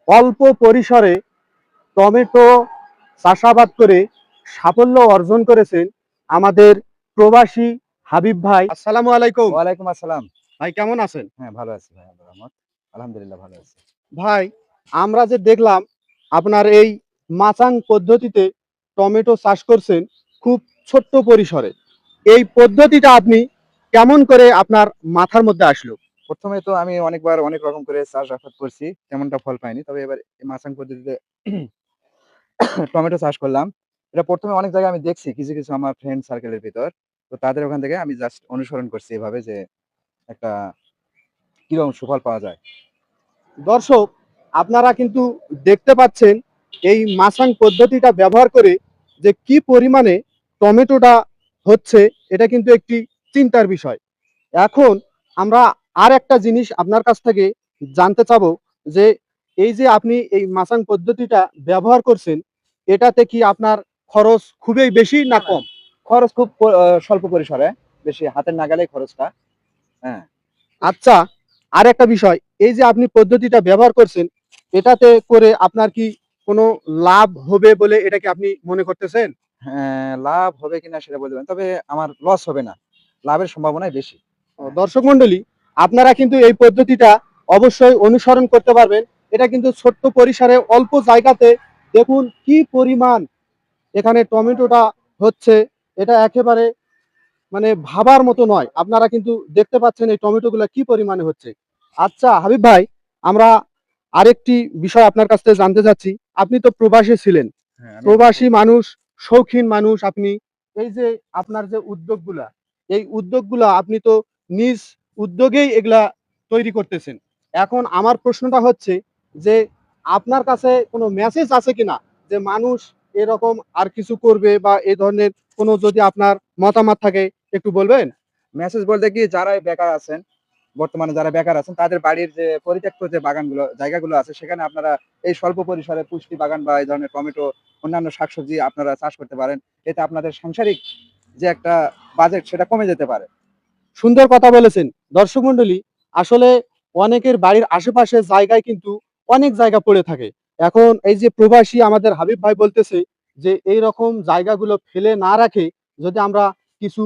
অল্প পরিসরে টমেটো চাষাবাদ করে সাফল্য অর্জন করেছেন আমাদের প্রবাসী হাবিব ভাই। আসসালামু আলাইকুম। ওয়ালাইকুম আসসালাম। ভাই কেমন আছেন? হ্যাঁ, ভালো আছি ভাই, আল্লাহর রহমত। আলহামদুলিল্লাহ ভালো আছি। ভাই, আমরা যে দেখলাম আপনার এই মাচাং পদ্ধতিতে টমেটো চাষ করছেন খুব ছোট্ট পরিসরে। এই পদ্ধতিটা আপনি কেমন করে আপনার মাথার মধ্যে আসলো? ১ম এ তো আমি অনেকবার অনেক রকম করে চাষাবাদ করছি। তেমনটা ফল পাইনি। তবে এবার এই মাচাং পদ্ধতিতে টমেটো চাষ করলাম। এটা ১ম এ অনেক জায়গায় আমি দেখছি কিছু আমার ফ্রেন্ড সার্কেলের ভিতর। তো তাদের ওখান থেকে আমি জাস্ট অনুসরণ করছি এভাবে যে একটা কিরকম সুফল পাওয়া যায়। দর্শক, আপনারা কিন্তু দেখতে পাচ্ছেন এই মাচাং পদ্ধতিটা ব্যবহার করে যে কি পরিমাণে টমেটোটা হচ্ছে, এটা কিন্তু একটি চিন্তার বিষয়। এখন আমরা আর একটা জিনিস আপনার কাছ থেকে জানতে চাবো যে এই যে আপনি এই মাচাং পদ্ধতিটা ব্যবহার করছেন, এটাতে কি আপনার খরচ খুবই বেশি না কম? খরচ খুব স্বল্প পরিসরে। বেশি হাতের নাগালেই খরচটা। হ্যাঁ। আচ্ছা, আর একটা বিষয়, এই যে আপনি পদ্ধতিটা ব্যবহার করছেন, এটাতে করে আপনার কি কোনো লাভ হবে বলে এটা কি আপনি মনে করতেছেন? হ্যাঁ, লাভ হবে কিনা সেটা বলতে পারেন। তবে আমার লস হবে না। লাভের সম্ভাবনাই বেশি। হ্যাঁ। দর্শক মন্ডলী, আপনারা কিন্তু এই পদ্ধতিটা অবশ্যই অনুসরণ করতে পারবেন। এটা কিন্তু ছোট্ট পরিসরে অল্প জায়গাতে দেখুন কি পরিমাণ এখানে টমেটোটা হচ্ছে, এটা একেবারে মানে ভাবার মতো নয়। আপনারা কিন্তু দেখতে পাচ্ছেন এই টমেটোগুলো কি পরিমাণে হচ্ছে। আচ্ছা হাবিব ভাই, আমরা আরেকটি বিষয় আপনার কাছ থেকে জানতে চাচ্ছি। আপনি তো প্রবাসী ছিলেন, হ্যাঁ, আমি এখন প্রবাসী মানুষ, শৌখিন মানুষ আপনি। এই যে আপনার যে উদ্যোগগুলা, এই উদ্যোগগুলা আপনি তো নিজ উদ্যোগেই এগুলা তৈরি করতেছেন। এখন আমার প্রশ্নটা হচ্ছে যে আপনার কাছে কোনো মেসেজ আছে কিনা যে মানুষ এরকম আর কিছু করবে, বা এই ধরনের কোনো যদি আপনার মতামত থাকে একটু বলবেন? মেসেজ বলতে কি যারা বেকার আছেন, বর্তমানে যারা বেকার আছেন তাদের বাড়ির যে পরিত্যক্ত যে বাগানগুলো জায়গাগুলো আছে সেখানে আপনারা এই স্বল্প পরিসরে পুষ্টি বাগান বা এই ধরনের টমেটো, অন্যান্য শাকসবজি আপনারা চাষ করতে পারেন। এতে আপনাদের সাংসারিক যে একটা বাজেট সেটা কমে যেতে পারে। সুন্দর কথা বলেছেন। দর্শক মন্ডলী, আসলে অনেকের বাড়ির আশেপাশে জায়গায় কিন্তু অনেক জায়গা পড়ে থাকে। এখন এই যে প্রবাসী আমাদের হাবিব ভাই বলতেছে যে এই রকম জায়গাগুলো ফেলে না রাখে যদি আমরা কিছু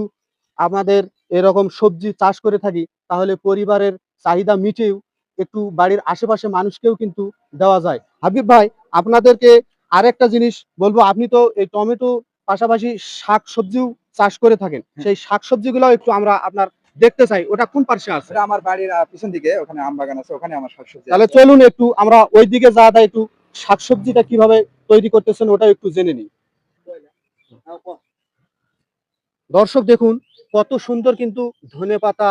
আমাদের এরকম সবজি চাষ করে থাকি, তাহলে পরিবারের চাহিদা মিটেও একটু বাড়ির আশেপাশে মানুষকেও কিন্তু দেওয়া যায়। হাবিব ভাই, আপনাদেরকে আরেকটা জিনিস বলবো, আপনি তো এই টমেটো পাশাপাশি শাকসবজিও চাষ করে থাকেন। সেই শাকসবজিগুলোও একটু আমরা আপনার দেখতে চাই, ওটা কোন পার্শ্বে আছে? এটা আমার বাড়ির পিছন দিকে ওখানে আম বাগান আছে, ওখানে আমার শাকসবজি তাহলে আছে। চলুন একটু আমরা ওইদিকে যাওয়া যায়, একটু শাকসবজিটা কিভাবে তৈরি করতেছেন ওটা একটু জেনে নিই। দর্শক দেখুন কত সুন্দর কিন্তু ধনেপাতা,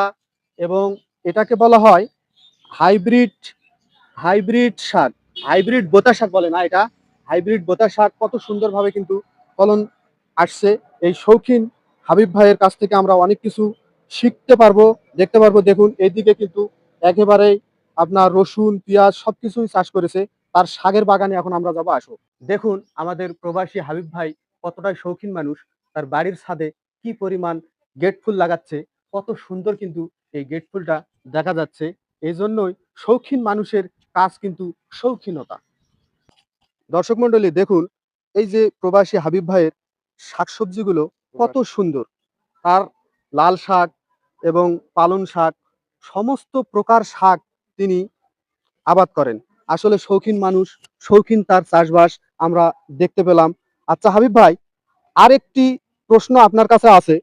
এবং এটাকে বলা হয় হাইব্রিড হাইব্রিড শাক, হাইব্রিড বোতা শাক বলে না এটা, হাইব্রিড বোতা শাক কত সুন্দরভাবে কিন্তু ফলন আসছে। এই শৌখিন হাবিব ভাইয়ের কাছ থেকে আমরা অনেক কিছু শিখতে পারবো, দেখতে পারবো। দেখুন এইদিকে কিন্তু একেবারে আপনার রসুন পেঁয়াজ সবকিছুই চাষ করেছে। তার শাকের বাগানে এখন আমরা যাবো, আসো। দেখুন আমাদের প্রবাসী হাবিব ভাই কতটাই শৌখিন মানুষ, তার বাড়ির ছাদে কি পরিমাণ গেট ফুল লাগাচ্ছে, কত সুন্দর কিন্তু এই গেট ফুলটা দেখা যাচ্ছে। এই জন্যই শৌখিন মানুষের কাজ কিন্তু শৌখিনতা। দর্শক মন্ডলী দেখুন, এই যে প্রবাসী হাবিব ভাইয়ের শাকসবজিগুলো কত সুন্দর। তার লাল শাক এবং পালং শাক, সমস্ত প্রকার শাক তিনি আবাদ করেন। আসলে শৌখিন মানুষ, শৌখিন তার চাষবাস আমরা দেখতে পেলাম। আচ্ছা হাবিব ভাই, আরেকটি প্রশ্ন আপনার কাছে আছে।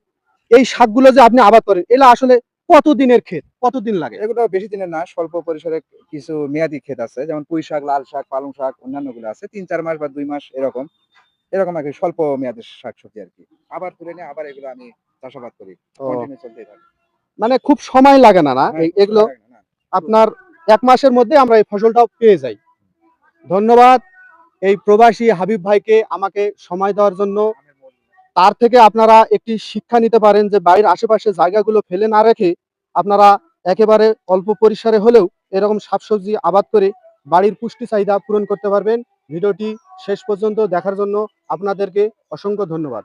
এই শাকগুলো যে আপনি আবাদ করেন, এগুলো আসলে কতদিনের ক্ষেত, কতদিন লাগে? এগুলো বেশি দিনের না, স্বল্প পরিসরে কিছু মেয়াদি ক্ষেত আছে। যেমন পুঁই শাক, লাল শাক, পালং শাক অন্যান্যগুলো আছে। ৩-৪ মাস বা ২ মাস এরকম। এরকম আরকি স্বল্প মেয়াদের শাকসবজি আরকি। আবার তুলে নিয়ে আবার এগুলো আমি চাষাবাদ করি। ও, কন্টিনিউ চলতেই থাকে। মানে খুব সময় লাগে না, না হ্যাঁ, খুব এগুলো? সময় লাগে না। না। আপনার ১ মাসের মধ্যে আমরা এই ফসলটাও পেয়ে যাই। ধন্যবাদ এই প্রবাসী হাবিব ভাইকে আমাকে সময় দেওয়ার জন্য। তার থেকে আপনারা একটি শিক্ষা নিতে পারেন যে বাড়ির আশেপাশে জায়গাগুলো ফেলে না রেখে আপনারা একেবারে অল্প পরিসরে হলেও এরকম শাকসবজি আবাদ করে বাড়ির পুষ্টি চাহিদা পূরণ করতে পারবেন। ভিডিওটি শেষ পর্যন্ত দেখার জন্য আপনাদেরকে অসংখ্য ধন্যবাদ।